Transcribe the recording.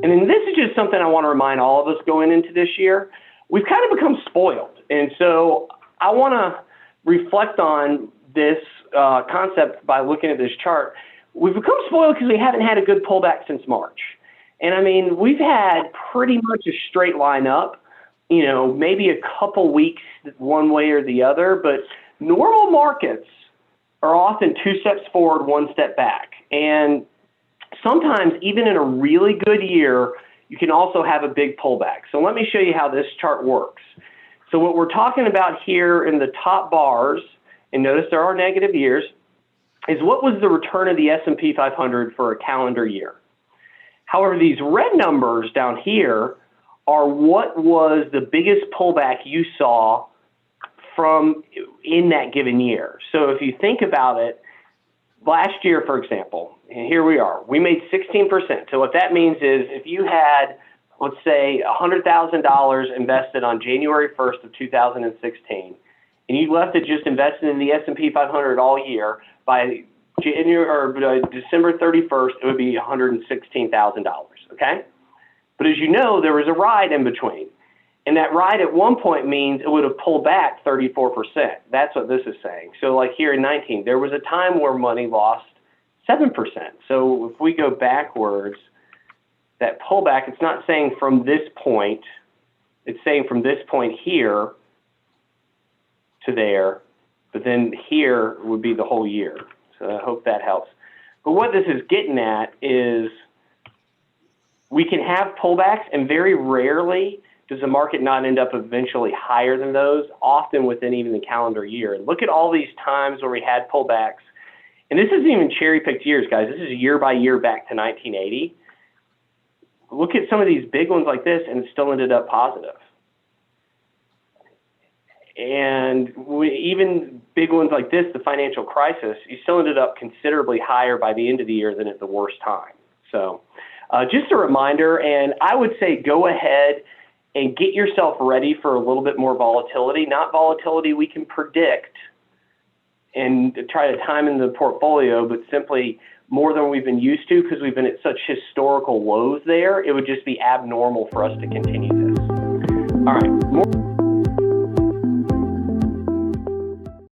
And then this is just something I want to remind all of us going into this year. We've kind of become spoiled. And so I want to reflect on this concept by looking at this chart. We've become spoiled because we haven't had a good pullback since March. And I mean, we've had pretty much a straight line up, you know, maybe a couple weeks one way or the other, but normal markets are often 2 steps forward, 1 step back. And sometimes even in a really good year, you can also have a big pullback. So let me show you how this chart works. So what we're talking about here in the top bars, and notice there are negative years, is what was the return of the S&P 500 for a calendar year. However, these red numbers down here are what was the biggest pullback you saw from in that given year. So if you think about it, last year, for example, and here we are, we made 16%. So what that means is if you had, let's say, $100,000 invested on January 1st of 2016, and you left it just invested in the S&P 500 all year, by January or December 31st, it would be $116,000, okay? But as you know, there was a ride in between. And that ride at one point means it would have pulled back 34%. That's what this is saying. So like here in 19, there was a time where money lost 7%. So if we go backwards, that pullback, it's not saying from this point, it's saying from this point here to there, but then here would be the whole year. So I hope that helps. But what this is getting at is we can have pullbacks, and very rarely does the market not end up eventually higher than those, often within even the calendar year. And look at all these times where we had pullbacks. And this isn't even cherry-picked years, guys. This is year by year back to 1980. Look at some of these big ones like this, and it still ended up positive. And even big ones like this, the financial crisis, you still ended up considerably higher by the end of the year than at the worst time. So just a reminder, and I would say go ahead and get yourself ready for a little bit more volatility. Not volatility we can predict and try to time in the portfolio, but simply more than we've been used to because we've been at such historical lows there. It would just be abnormal for us to continue this. All right.